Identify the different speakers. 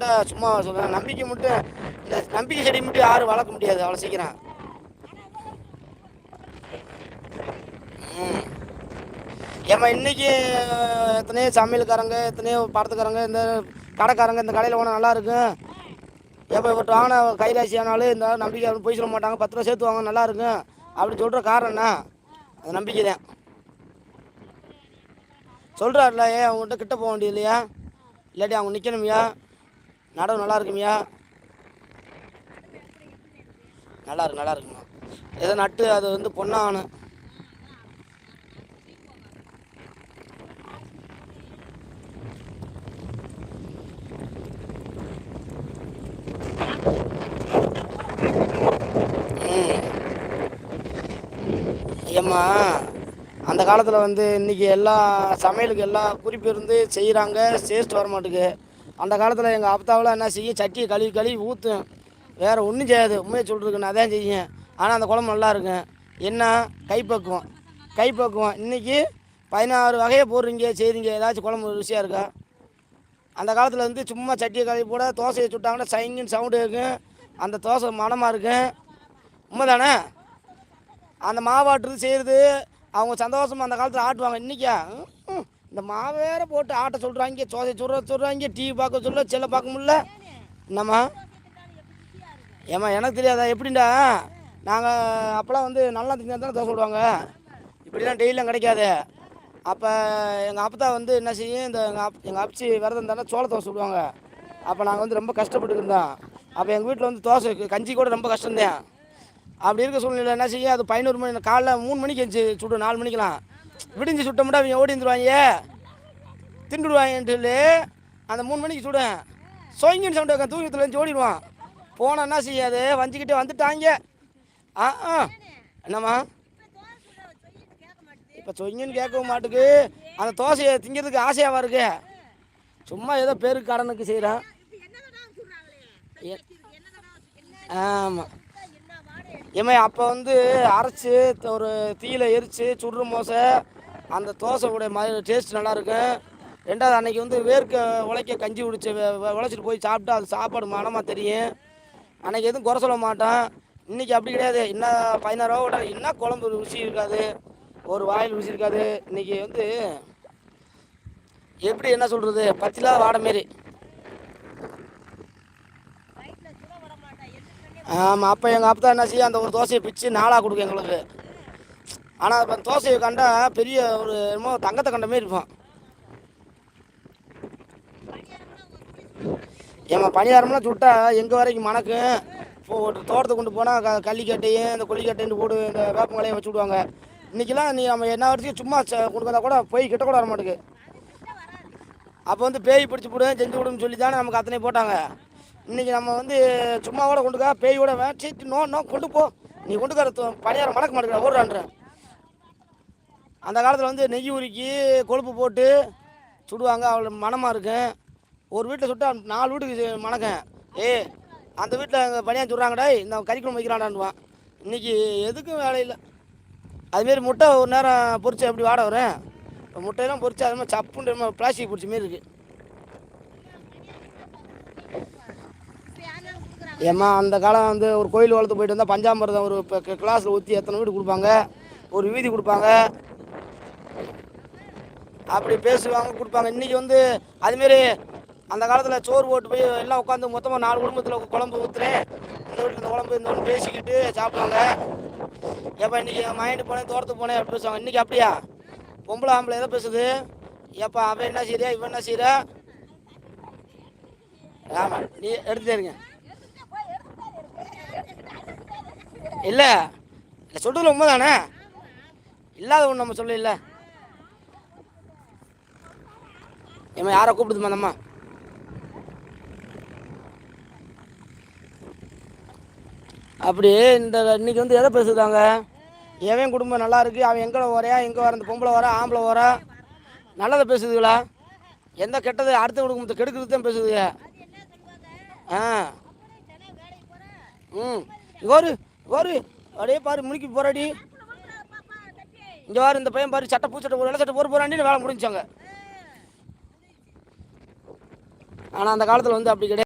Speaker 1: சொல்கிறேன்டா, சும்மா சொல்கிறேன். நம்பிக்கை மட்டும் இந்த நம்பிக்கை செடி மட்டும் யாரும் வளர்க்க முடியாது அவ்வளோ சீக்கிரம். ஏம்மா இன்றைக்கி எத்தனையோ சமையல்காரங்க, எத்தனையோ படத்துக்காரங்க, இந்த கடைக்காரங்க இந்த கடையில் போனால் நல்லாயிருக்கும், எப்போ இப்போ வாங்கின கைராசி ஆனாலும் இந்த நம்பிக்கை போய் சொல்ல மாட்டாங்க, 10 ரூபா சேர்த்து வாங்க நல்லாயிருக்கும் அப்படி சொல்கிற காரணம் என்ன? அது நம்பிக்கை தான். சொல்கிறாருல, ஏன் அவங்ககிட்ட கிட்ட போக வேண்டியது இல்லையா? இல்லாட்டி அவங்க நிற்கணுமையா? நடவு நல்லா இருக்குமியா? நல்லா இருக்குமா? எதை நட்டு அது வந்து பொண்ணாகணும். ஏம்மா அந்த காலத்தில் வந்து இன்றைக்கி எல்லா சமையலுக்கு எல்லாம் குறிப்பு இருந்து செய்கிறாங்க, டேஸ்ட் வர மாட்டேங்குது. அந்த காலத்தில் எங்கள் அப்பாவெலாம் என்ன செய்யும், சட்டியை கழுவி ஊற்றும், வேறு ஒன்றும் செய்யாது. உண்மையை சொல்லிருக்குன்னு அதான் செய்யும். ஆனால் அந்த குழம்பு நல்லா இருக்கும். என்ன கைப்பக்குவம். இன்றைக்கி 16 வகையை போடுறீங்க, செய்கிறீங்க, ஏதாச்சும் குழம்பு ருசியாக இருக்கா? அந்த காலத்தில் வந்து சும்மா சட்டியை கழுவி போட தோசையை சுட்டாங்கன்னா சைங்கின்னு சவுண்டு இருக்கும், அந்த தோசை மனமாக இருக்கும். உண்மை தானே? அந்த மாவாட்டுறது செய்கிறது அவங்க சந்தோஷமாக அந்த காலத்தில் ஆட்டுவாங்க. இன்றைக்கா இந்த மாவு வேறு போட்டு ஆட்ட சொல்கிறாங்க, தோசை சொல்கிறாங்க, டிவி பார்க்க சொல்ல, செல்லை பார்க்க முடியல. என்னம்மா? ஏம்மா எனக்கு தெரியாதா எப்படின்டா? நாங்கள் அப்போலாம் வந்து நல்லா திங்க தானே தோசை விடுவாங்க, இப்படிலாம் டெய்லியும் கிடைக்காது. அப்போ எங்கள் அப்பத்தா வந்து என்ன செய்யும், இந்த எங்கள் அப்ச்சி விரதம் தானே சோள தோசை விடுவாங்க. அப்போ நாங்கள் வந்து ரொம்ப கஷ்டப்பட்டு இருந்தோம். அப்போ எங்கள் வீட்டில் வந்து தோசை கஞ்சி கூட ரொம்ப கஷ்டம்தான். அப்படி இருக்க சூழ்நிலை என்ன செய்யும், அது 11 மணி காலைல 3 மணிக்கு எழுந்து சுட்டு 4 மணிக்கெலாம் விடிஞ்சு சுட்டோம்னா அவங்க ஓடி வந்துடுவாங்க, திண்டுடுவாங்கன்ட்டு சொல்லி அந்த 3 மணிக்கு சுடுவேன். சொங்கின்னு சவுண்டு வைக்க தூக்கத்தில் இருந்து ஓடிடுவான். போனால் என்ன செய்யாது, வஞ்சிக்கிட்டே வந்துட்டாங்க. என்னம்மா இப்போ சொங்கின்னு கேட்கவும் மாட்டுக்கு, அந்த தோசையை திங்கிறதுக்கு ஆசையாவா இருக்கு. சும்மா ஏதோ பேருக்கு கடனுக்கு செய்கிறேன். ஆமாம் ஏம்மா அப்போ வந்து அரைச்சி ஒரு தீயில எரித்து சுடுற மோசை அந்த தோசைவுடைய டேஸ்ட் நல்லாயிருக்கும். ரெண்டாவது அன்றைக்கி வந்து உழைக்க கஞ்சி குடிச்சு உழைச்சிட்டு போய் சாப்பிட்டா அது சாப்பாடு மனமாக தெரியும். அன்றைக்கி எதுவும் குறை சொல்ல மாட்டோம். இன்றைக்கி அப்படி கிடையாது. என்ன 16 ரூபா விட என்ன குழம்பு ருசி இருக்காது, ஒரு வாயில் ருசி இருக்காது. இன்றைக்கி வந்து எப்படி என்ன சொல்கிறது, பத்திலாத வாடை மாரி. ஆமாம் அப்போ எங்கள் அப்பா என்ன செய்ய, அந்த ஒரு தோசையை பிச்சு 4ஆக கொடுக்கும் எங்களுக்கு. ஆனால் இப்போ தோசையை கண்டா பெரிய ஒரு என்னமோ தங்கத்தை கண்ட மாரி இருப்போம். ஏம்மா பணியாரம்லாம் சுட்டா எங்கே வரைக்கும் மணக்கும். இப்போ ஒரு தோட்டத்தை கொண்டு போனால் கள்ளிக்கட்டையும் இந்த கொல்லிக்கட்டைன்னு போடு இந்த வேப்பங்களையும் வச்சு விடுவாங்க. இன்றைக்கெல்லாம் நீ நம்ம என்ன வரைக்கும் சும்மா கொண்டு வந்தால் கூட போய் கிட்ட கூட வர மாட்டேங்குது. அப்போ வந்து பேய் பிடிச்சி போடுவேன் செஞ்சு விடுன்னு சொல்லி தானே நமக்கு அத்தனை போட்டாங்க. இன்றைக்கி நம்ம வந்து சும்மா கூட கொண்டுக்கா, பேயோட வேச்சிட்டு நோ கொண்டு போ, நீ கொண்டுக்கார பணியாரம் மணக்க மாட்டேங்கிற ஓடுறான்ற. அந்த காலத்தில் வந்து நெய் உருக்கி கொழுப்பு போட்டு சுடுவாங்க, அவ்வளோ மனமாக இருக்கும். ஒரு வீட்டில் சுட்டால் 4 வீட்டுக்கு மணக்கம். அந்த வீட்டில் எங்கள் பணியாக சுடுறாங்கடா, இந்த கறிக்குழம்பு வைக்கிறான்டான்வான். இன்றைக்கி எதுக்கும் வேலை இல்லை. அதுமாரி முட்டை ஒரு நேரம் பொரிச்சு எப்படி வாட வரும், முட்டையெல்லாம் பொரிச்சு அது மாதிரி சப்புன்ற பிளாஸ்டிக் பிடிச்ச மாரி இருக்குது. ஏம்மா அந்த காலம் வந்து ஒரு கோயில் வளர்த்து போயிட்டு வந்தால் பஞ்சாமிரதம் ஒரு கிளாஸில் ஊற்றி எத்தனை வீடு கொடுப்பாங்க, ஒரு வீதி கொடுப்பாங்க, அப்படி பேசுவாங்க கொடுப்பாங்க. இன்றைக்கி வந்து அதுமாரி அந்த காலத்தில் சோறு போட்டு போய் எல்லாம் உட்காந்து மொத்தமாக 4 குடும்பத்தில் குழம்பு ஊற்றுறேன், இந்த வீட்டில் இந்த குழம்பு இந்த ஒன்று பேசிக்கிட்டு சாப்பிடுவாங்க. ஏப்பா இன்றைக்கி மைண்டு போனேன் தோட்டத்துக்கு போனேன் அப்படி பேசுவாங்க. இன்றைக்கி அப்படியா, பொம்பளை ஆம்பளை எதை பேசுது, ஏப்பா அவன் என்ன செய்யறியா இவன் என்ன செய்கிற. ஆமாம் நீ எடுத்துட்டே இருங்க. இல்லை இல்லை சொல்கிறதுல உண்மை தானே, இல்லாத ஒன்று நம்ம சொல்ல. இல்லை ஏம்மா யாரை கூப்பிடுதுமா அந்தம்மா? அப்படி இந்த இன்றைக்கி வந்து எதை பேசுதாங்க, எவன் குடும்பம் நல்லா இருக்குது, அவன் எங்கே வரையா எங்கே வர, இந்த பொம்பளை வர ஆம்பளை வர நல்லதை பேசுதுங்களா, எந்த கெட்டது அடுத்த குடும்பத்தை கெடுக்கிறது தான் பேசுதுங்க. ஒரு அப்படியே பாரு முனிக்கு போராடி இங்கே வாரு, இந்த பையன் பாரு சட்டை பூச்சட்டை ஒரு சட்டை போராண்டின்னு வேலை முடிஞ்சாங்க. ஆனால் அந்த காலத்தில் வந்து அப்படி கிடையாது.